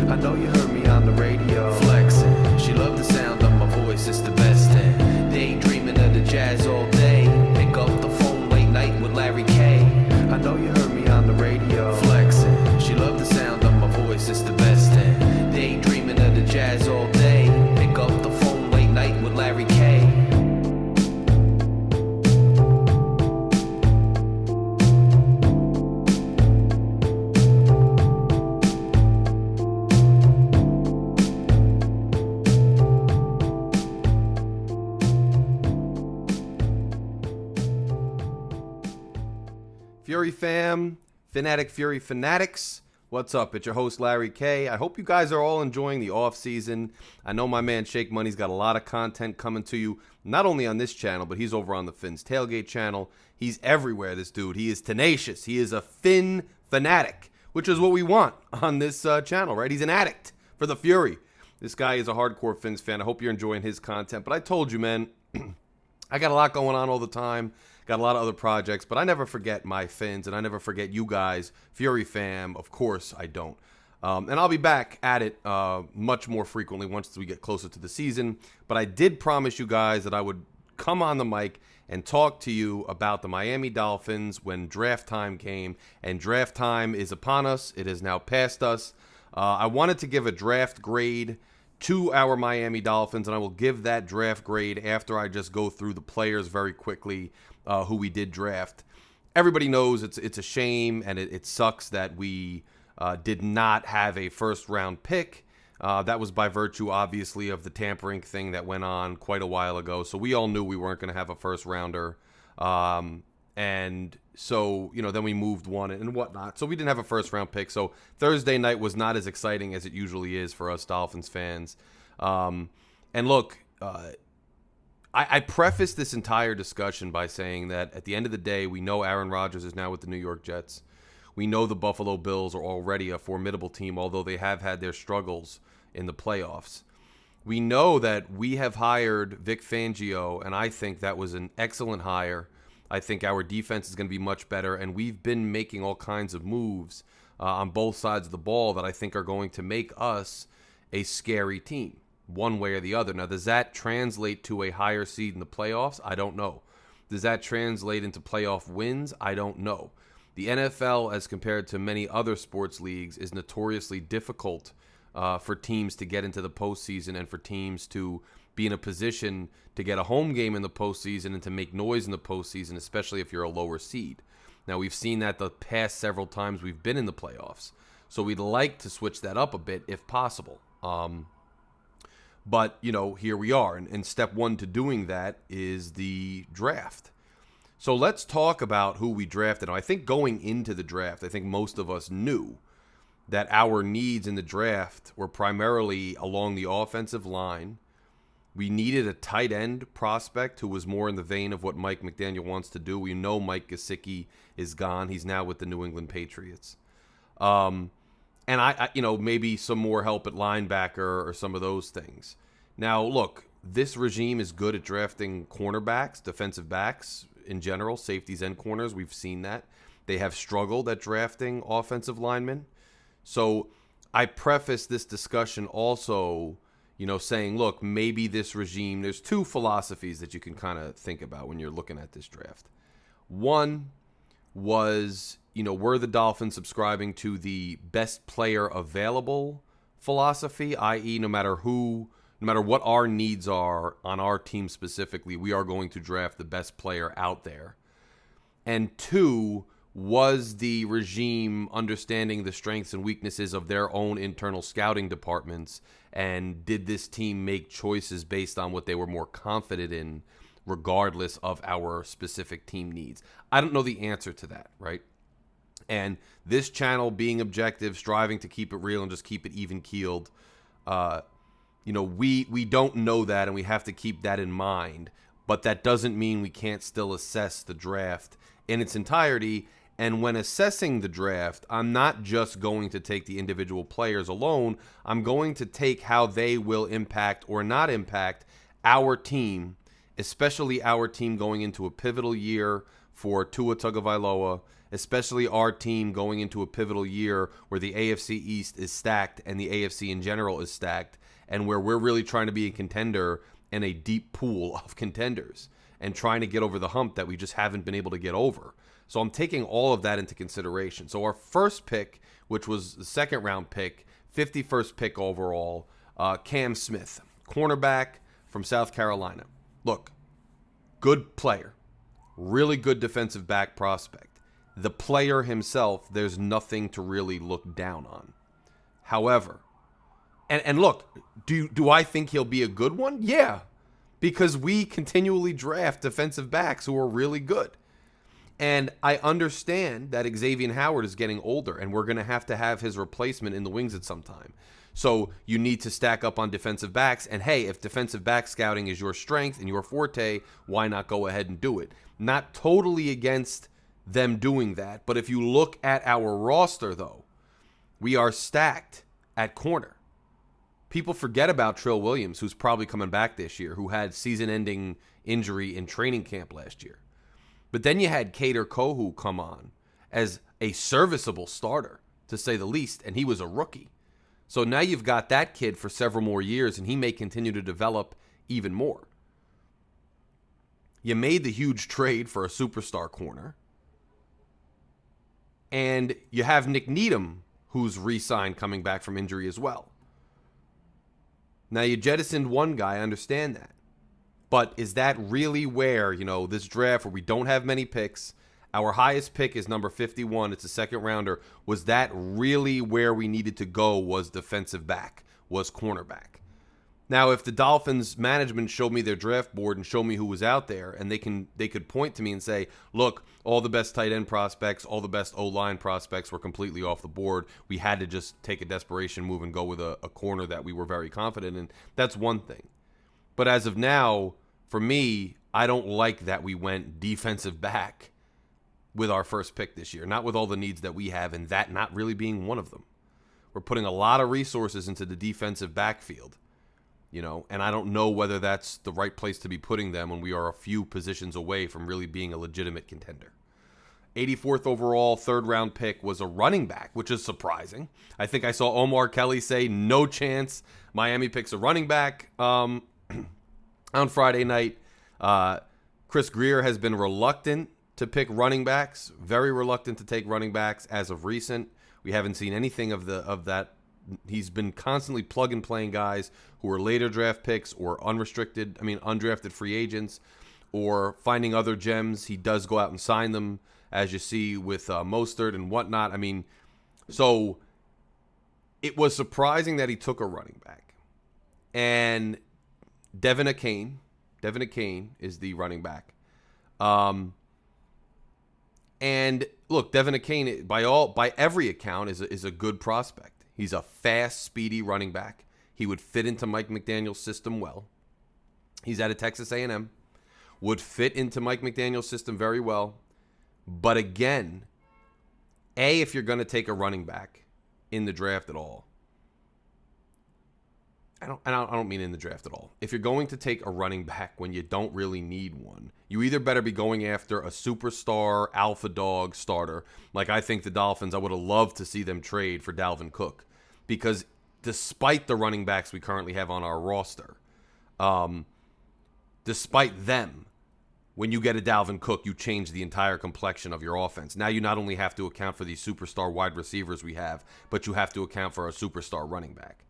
I know you heard me on the radio. Flexing. She loved the sound of my voice, it's the best thing. Daydreaming of the jazz all day. Pick up the phone late night with Larry K. I know you heard me on the radio. Flexing. She loved the sound of my voice, it's the best thing. Daydreaming of the jazz all day. Pick up the phone late night with Larry K. Fury fam, Phin-Addict Fury fanatics, what's up? It's your host Larry K. I hope you guys are all enjoying the off season. I know my man Shake Money's got a lot of content coming to you, not only on this channel, but he's over on the Finn's Tailgate channel. He's everywhere, this dude. He is tenacious. He is a Finn fanatic, which is what we want on this channel, right? He's an addict for the Fury. This guy is a hardcore Finns fan. I hope you're enjoying his content. But I told you, man, I got a lot going on all the time. Got a lot of other projects, but I never forget my Finns, and I never forget you guys, Fury fam. Of course I don't. And I'll be back at it much more frequently once we get closer to the season. But I did promise you guys that I would come on the mic and talk to you about the Miami Dolphins when draft time came. And draft time is upon us. It is now past us. I wanted to give a draft grade to our Miami Dolphins, and I will give that draft grade after I just go through the players very quickly who we did draft. Everybody knows it's a shame, and it sucks that we did not have a first-round pick. That was by virtue, obviously, of the tampering thing that went on quite a while ago. So we all knew we weren't going to have a first-rounder. And so, then we moved one and whatnot. So we didn't have a first-round pick. So Thursday night was not as exciting as it usually is for us Dolphins fans. And look, I preface this entire discussion by saying that at the end of the day, we know Aaron Rodgers is now with the New York Jets. We know the Buffalo Bills are already a formidable team, although they have had their struggles in the playoffs. We know that we have hired Vic Fangio, and I think that was an excellent hire. I think our defense is going to be much better, and we've been making all kinds of moves on both sides of the ball that I think are going to make us a scary team, one way or the other. Now, does that translate to a higher seed in the playoffs? I don't know. Does that translate into playoff wins? I don't know. The NFL, as compared to many other sports leagues, is notoriously difficult for teams to get into the postseason and for teams to be in a position to get a home game in the postseason and to make noise in the postseason, especially if you're a lower seed. Now, we've seen that the past several times we've been in the playoffs. So we'd like to switch that up a bit if possible. But, here we are. And step one to doing that is the draft. So let's talk about who we drafted. Now, I think going into the draft, I think most of us knew that our needs in the draft were primarily along the offensive line. We needed a tight end prospect who was more in the vein of what Mike McDaniel wants to do. We know Mike Gesicki is gone. He's now with the New England Patriots. And I maybe some more help at linebacker or some of those things. Now, look, this regime is good at drafting cornerbacks, defensive backs in general, safeties and corners. We've seen that. They have struggled at drafting offensive linemen. So I preface this discussion also, saying, look, maybe this regime, there's two philosophies that you can kind of think about when you're looking at this draft. One was, were the Dolphins subscribing to the best player available philosophy, i.e., no matter what our needs are on our team specifically, we are going to draft the best player out there. And two, was the regime understanding the strengths and weaknesses of their own internal scouting departments, and did this team make choices based on what they were more confident in, regardless of our specific team needs? I don't know the answer to that, right? And this channel, being objective, striving to keep it real and just keep it even-keeled, we don't know that, and we have to keep that in mind. But that doesn't mean we can't still assess the draft in its entirety. And when assessing the draft, I'm not just going to take the individual players alone. I'm going to take how they will impact or not impact our team, especially our team going into a pivotal year for Tua Tagovailoa especially our team going into a pivotal year where the AFC East is stacked and the AFC in general is stacked, and where we're really trying to be a contender in a deep pool of contenders and trying to get over the hump that we just haven't been able to get over. So I'm taking all of that into consideration. So our first pick, which was the second round pick, 51st pick overall, Cam Smith, cornerback from South Carolina. Look, good player, really good defensive back prospect. The player himself, there's nothing to really look down on. However, and look, do I think he'll be a good one? Yeah, because we continually draft defensive backs who are really good. And I understand that Xavier Howard is getting older, and we're going to have his replacement in the wings at some time. So you need to stack up on defensive backs. And hey, if defensive back scouting is your strength and your forte, why not go ahead and do it? Not totally against them doing that. But if you look at our roster, though, we are stacked at corner. People forget about Trill Williams, who's probably coming back this year, who had season-ending injury in training camp last year. But then you had Kader Kohu come on as a serviceable starter, to say the least, and he was a rookie. So now you've got that kid for several more years, and he may continue to develop even more. You made the huge trade for a superstar corner. And you have Nick Needham, who's re-signed coming back from injury as well. Now you jettisoned one guy, I understand that. But is that really where, this draft where we don't have many picks, our highest pick is number 51, it's a second rounder, was that really where we needed to go, was defensive back, was cornerback? Now, if the Dolphins management showed me their draft board and showed me who was out there, and they could point to me and say, look, all the best tight end prospects, all the best O-line prospects were completely off the board. We had to just take a desperation move and go with a corner that we were very confident in. That's one thing. But as of now, for me, I don't like that we went defensive back with our first pick this year, not with all the needs that we have, and that not really being one of them. We're putting a lot of resources into the defensive backfield, and I don't know whether that's the right place to be putting them when we are a few positions away from really being a legitimate contender. 84th overall, third round pick was a running back, which is surprising. I think I saw Omar Kelly say no chance Miami picks a running back. On Friday night, Chris Greer has been reluctant to pick running backs, very reluctant to take running backs as of recent. We haven't seen anything of that. He's been constantly plug and playing guys who are later draft picks or undrafted free agents, or finding other gems. He does go out and sign them, as you see with Mostert and whatnot. So it was surprising that he took a running back. And Devin Akane is the running back. And look, Devin Akane, by every account, is a good prospect. He's a fast, speedy running back. He would fit into Mike McDaniel's system well. He's out of Texas A&M. Would fit into Mike McDaniel's system very well. But again, if you're going to take a running back in the draft at all, I don't mean in the draft at all. If you're going to take a running back when you don't really need one, you either better be going after a superstar alpha dog starter. Like I think the Dolphins, I would have loved to see them trade for Dalvin Cook, because despite the running backs we currently have on our roster, despite them, when you get a Dalvin Cook, you change the entire complexion of your offense. Now you not only have to account for these superstar wide receivers we have, but you have to account for a superstar running back.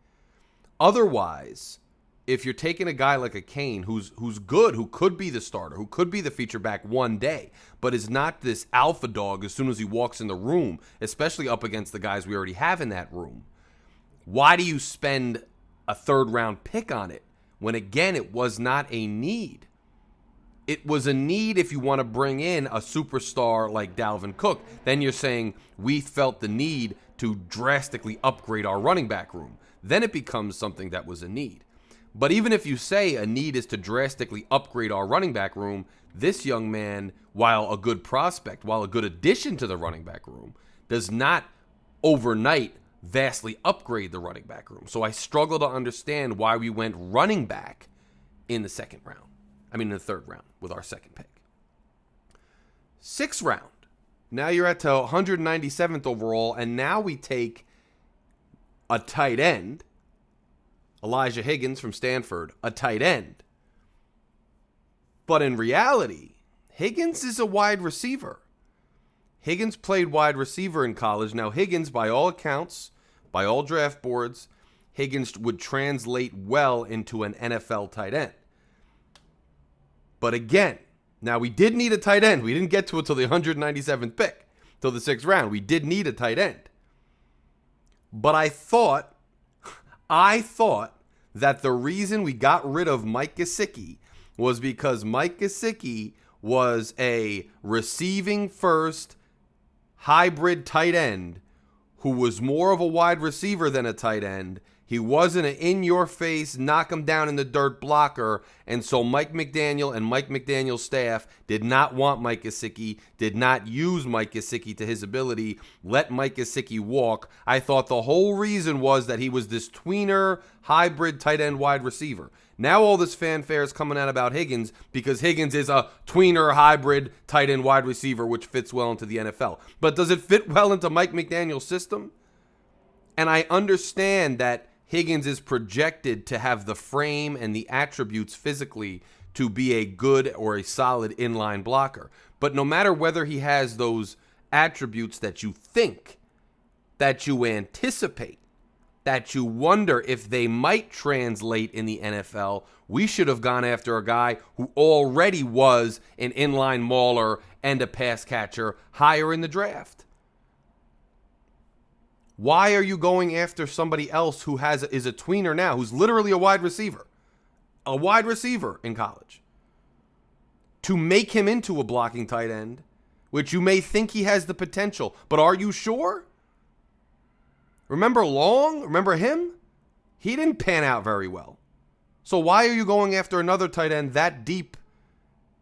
Otherwise, if you're taking a guy like a Kane, who's good, who could be the starter, who could be the feature back one day, but is not this alpha dog as soon as he walks in the room, especially up against the guys we already have in that room, why do you spend a third-round pick on it when, again, it was not a need? It was a need if you want to bring in a superstar like Dalvin Cook. Then you're saying we felt the need to drastically upgrade our running back room. Then it becomes something that was a need. But even if you say a need is to drastically upgrade our running back room, this young man, while a good prospect, while a good addition to the running back room, does not overnight vastly upgrade the running back room. So I struggle to understand why we went running back in the third round with our second pick. Sixth round, Now you're at to 197th overall, and now we take a tight end, Elijah Higgins from Stanford, a tight end. But in reality, Higgins is a wide receiver. Higgins played wide receiver in college. Now, Higgins, by all accounts, by all draft boards, Higgins would translate well into an NFL tight end. But again, now we did need a tight end. We didn't get to it till the 197th pick, till the 6th round. We did need a tight end. But I thought that the reason we got rid of Mike Gesicki was because Mike Gesicki was a receiving first hybrid tight end who was more of a wide receiver than a tight end. He wasn't an in-your-face, knock him down in the dirt blocker, and so Mike McDaniel and Mike McDaniel's staff did not want Mike Gesicki, did not use Mike Gesicki to his ability, let Mike Gesicki walk. I thought the whole reason was that he was this tweener, hybrid tight end wide receiver. Now all this fanfare is coming out about Higgins because Higgins is a tweener, hybrid tight end wide receiver, which fits well into the NFL. But does it fit well into Mike McDaniel's system? And I understand that Higgins is projected to have the frame and the attributes physically to be a good or a solid inline blocker. But no matter whether he has those attributes that you think, that you anticipate, that you wonder if they might translate in the NFL, we should have gone after a guy who already was an inline mauler and a pass catcher higher in the draft. Why are you going after somebody else who is a tweener now, who's literally a wide receiver in college, to make him into a blocking tight end, which you may think he has the potential, but are you sure? Remember Long? Remember him? He didn't pan out very well. So why are you going after another tight end that deep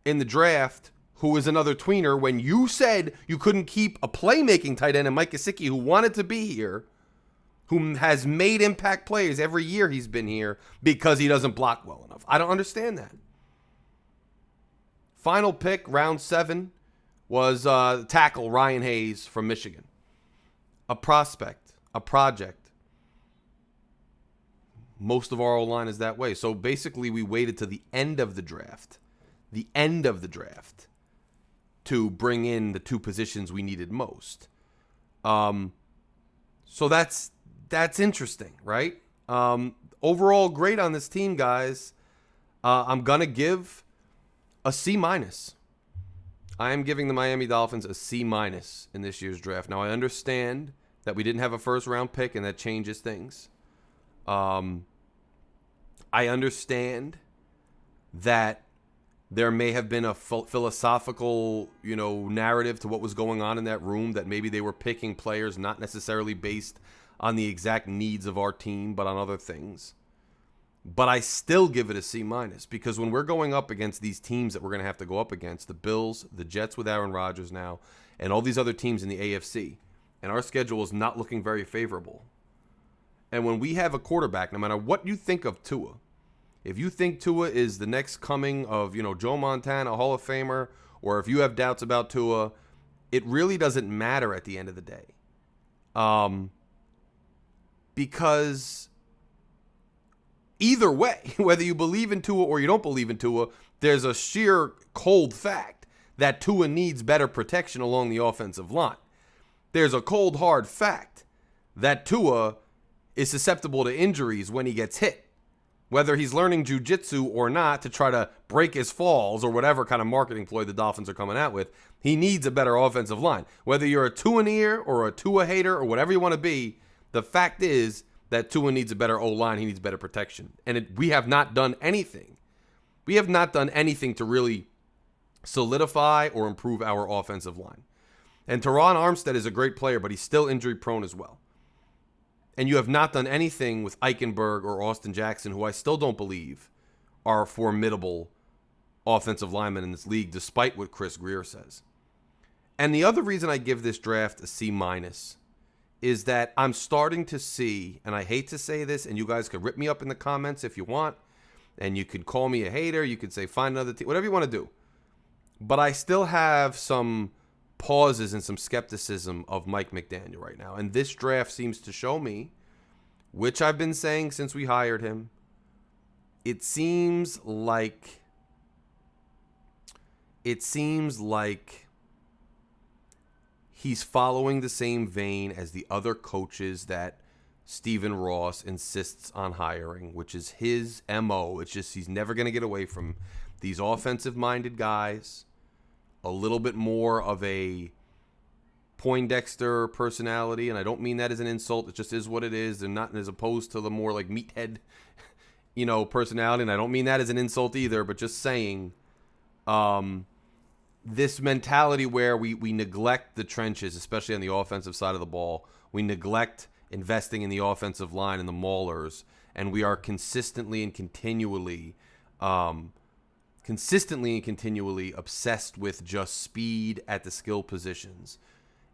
in the draft who is another tweener when you said you couldn't keep a playmaking tight end in Mike Gesicki who wanted to be here, who has made impact plays every year he's been here because he doesn't block well enough? I don't understand that. Final pick, round 7, was tackle Ryan Hayes from Michigan. A prospect, a project. Most of our O-line is that way. So basically we waited to the end of the draft. To bring in the two positions we needed most. So that's interesting, right? Overall, great on this team, guys. I'm going to give a C-. I am giving the Miami Dolphins a C- in this year's draft. Now, I understand that we didn't have a first-round pick, and that changes things. I understand that there may have been a philosophical, narrative to what was going on in that room, that maybe they were picking players not necessarily based on the exact needs of our team, but on other things. But I still give it a C- because when we're going up against these teams that we're going to have to go up against, the Bills, the Jets with Aaron Rodgers now, and all these other teams in the AFC, and our schedule is not looking very favorable. And when we have a quarterback, no matter what you think of Tua, if you think Tua is the next coming of, Joe Montana, Hall of Famer, or if you have doubts about Tua, it really doesn't matter at the end of the day. Because either way, whether you believe in Tua or you don't believe in Tua, there's a sheer cold fact that Tua needs better protection along the offensive line. There's a cold, hard fact that Tua is susceptible to injuries when he gets hit. Whether he's learning jiu-jitsu or not to try to break his falls or whatever kind of marketing ploy the Dolphins are coming out with, he needs a better offensive line. Whether you're a Tua-neer or a Tua hater or whatever you want to be, the fact is that Tua needs a better O-line. He needs better protection. And we have not done anything. We have not done anything to really solidify or improve our offensive line. And Teron Armstead is a great player, but he's still injury-prone as well. And you have not done anything with Eichenberg or Austin Jackson, who I still don't believe are formidable offensive linemen in this league, despite what Chris Greer says. And the other reason I give this draft a C- is that I'm starting to see, and I hate to say this, and you guys could rip me up in the comments if you want, and you could call me a hater, you could say find another team, whatever you want to do. But I still have some pauses and some skepticism of Mike McDaniel right now. And this draft seems to show me, which I've been saying since we hired him, it seems like he's following the same vein as the other coaches that Stephen Ross insists on hiring, which is his MO. It's just he's never going to get away from these offensive-minded guys, a little bit more of a Poindexter personality, and I don't mean that as an insult. It just is what it is. They're not as opposed to the more like meathead, personality, and I don't mean that as an insult either, but just saying this mentality where we neglect the trenches, especially on the offensive side of the ball. We neglect investing in the offensive line and the maulers, and we are consistently and continually obsessed with just speed at the skill positions.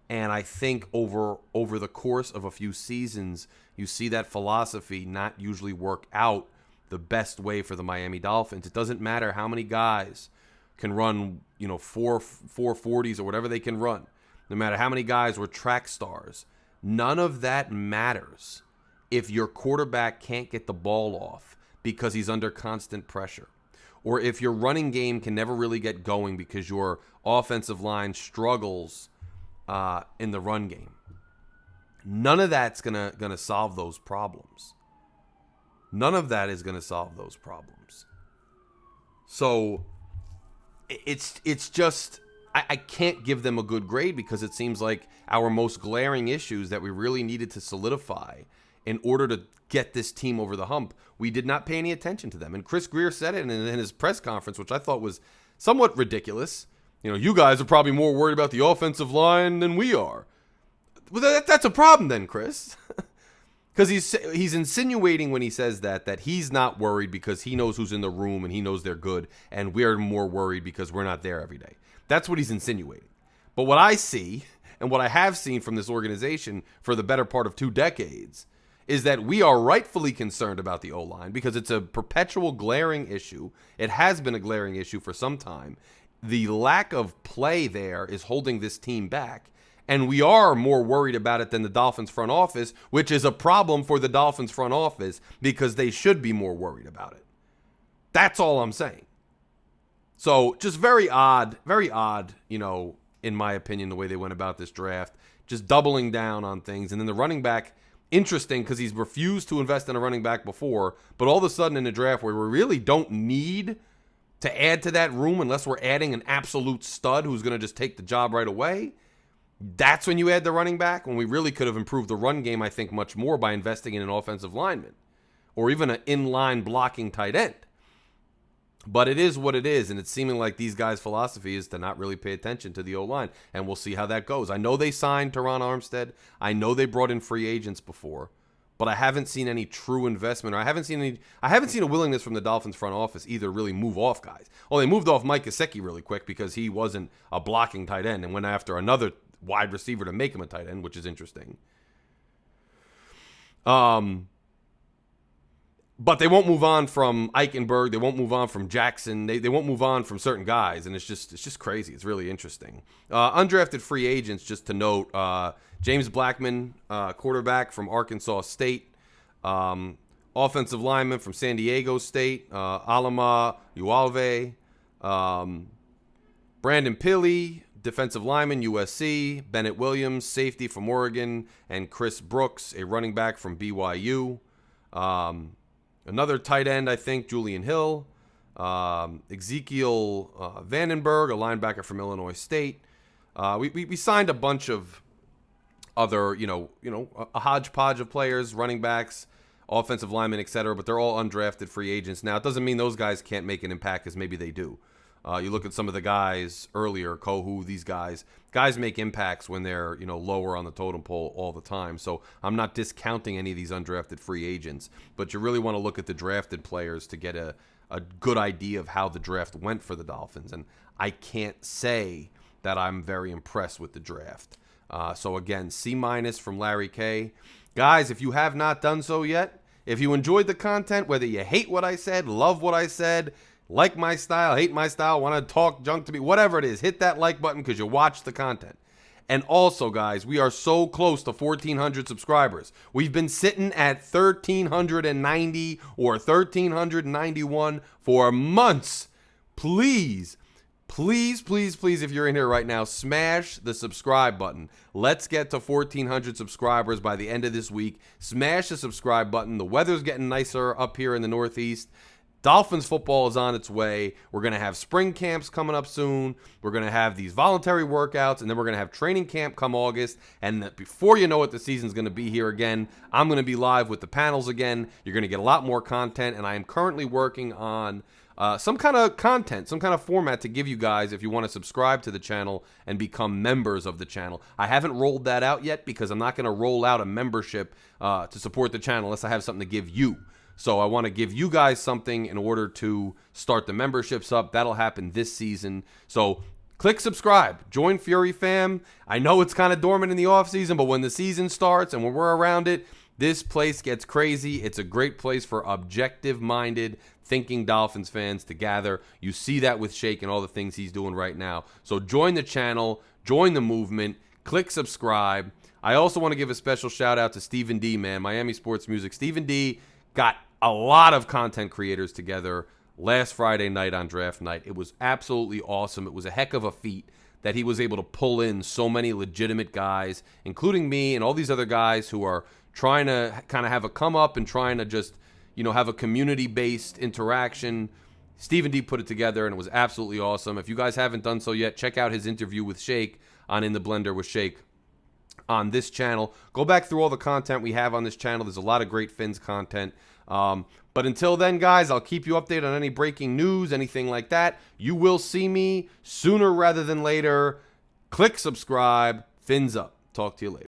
And I think over the course of a few seasons, you see that philosophy not usually work out the best way for the Miami Dolphins. It doesn't matter how many guys can run, 440s or whatever they can run. No matter how many guys were track stars. None of that matters if your quarterback can't get the ball off because he's under constant pressure. Or if your running game can never really get going because your offensive line struggles in the run game. None of that's gonna solve those problems. None of that is gonna solve those problems. So it's just I can't give them a good grade because it seems like our most glaring issues that we really needed to solidify in order to get this team over the hump, we did not pay any attention to them. And Chris Greer said it in his press conference, which I thought was somewhat ridiculous. You guys are probably more worried about the offensive line than we are. Well, that's a problem then, Chris. Because he's insinuating when he says that he's not worried because he knows who's in the room and he knows they're good, and we're more worried because we're not there every day. That's what he's insinuating. But what I see, and what I have seen from this organization for the better part of 2 decades, is that we are rightfully concerned about the O-line because it's a perpetual glaring issue. It has been a glaring issue for some time. The lack of play there is holding this team back. And we are more worried about it than the Dolphins front office, which is a problem for the Dolphins front office because they should be more worried about it. That's all I'm saying. So just very odd, in my opinion, the way they went about this draft, just doubling down on things. And then the running back, interesting because he's refused to invest in a running back before, but all of a sudden in the draft where we really don't need to add to that room unless we're adding an absolute stud who's going to just take the job right away, that's when you add the running back, when we really could have improved the run game, I think, much more by investing in an offensive lineman or even an inline blocking tight end. But it is what it is, and it's seeming like these guys' philosophy is to not really pay attention to the O-line, and we'll see how that goes. I know they signed Teron Armstead. I know they brought in free agents before, but I haven't seen any true investment, or I haven't seen a willingness from the Dolphins front office either really move off guys. Well, they moved off Mike Gesicki really quick because he wasn't a blocking tight end and went after another wide receiver to make him a tight end, which is interesting. But they won't move on from Eichenberg. They won't move on from Jackson. They won't move on from certain guys, and it's just crazy. It's really interesting. Undrafted free agents, just to note, James Blackman, quarterback from Arkansas State, offensive lineman from San Diego State, Alama Ualve, Brandon Pilley, defensive lineman, USC, Bennett Williams, safety from Oregon, and Chris Brooks, a running back from BYU. Another tight end, I think, Julian Hill. Ezekiel Vandenberg, a linebacker from Illinois State. We signed a bunch of other, a hodgepodge of players, running backs, offensive linemen, etc., but they're all undrafted free agents. Now, it doesn't mean those guys can't make an impact, because maybe they do. You look at some of the guys earlier, Kohu, these guys make impacts when they're, lower on the totem pole all the time. So I'm not discounting any of these undrafted free agents, but you really want to look at the drafted players to get a good idea of how the draft went for the Dolphins. And I can't say that I'm very impressed with the draft. So again, C- from Larry K. Guys, if you have not done so yet, if you enjoyed the content, whether you hate what I said, love what I said, like my style, hate my style, want to talk junk to me, whatever it is, hit that like button because you watch the content. And also, guys, we are so close to 1,400 subscribers. We've been sitting at 1,390 or 1,391 for months. Please, if you're in here right now, smash the subscribe button. Let's get to 1,400 subscribers by the end of this week. Smash the subscribe button. The weather's getting nicer up here in the Northeast. Dolphins football is on its way. We're going to have spring camps coming up soon. We're going to have these voluntary workouts, and then we're going to have training camp come August. And before you know it, the season's going to be here again. I'm going to be live with the panels again. You're going to get a lot more content, and I am currently working on some kind of content, some kind of format to give you guys if you want to subscribe to the channel and become members of the channel. I haven't rolled that out yet because I'm not going to roll out a membership to support the channel unless I have something to give you. So I want to give you guys something in order to start the memberships up. That'll happen this season. So click subscribe. Join Fury Fam. I know it's kind of dormant in the offseason, but when the season starts and when we're around it, this place gets crazy. It's a great place for objective-minded, thinking Dolphins fans to gather. You see that with Shake and all the things he's doing right now. So join the channel. Join the movement. Click subscribe. I also want to give a special shout-out to Stephen D, man, Miami Sports Music. Stephen D got a lot of content creators together last Friday night on draft night. It was absolutely awesome. It was a heck of a feat that he was able to pull in so many legitimate guys, including me and all these other guys who are trying to kind of have a come up and trying to just, have a community-based interaction. Stephen D put it together, and it was absolutely awesome. If you guys haven't done so yet, check out his interview with Shake on In the Blender with Shake on this channel. Go back through all the content we have on this channel. There's a lot of great Fins content. But until then, guys, I'll keep you updated on any breaking news, anything like that. You will see me sooner rather than later. Click subscribe. Fins up. Talk to you later.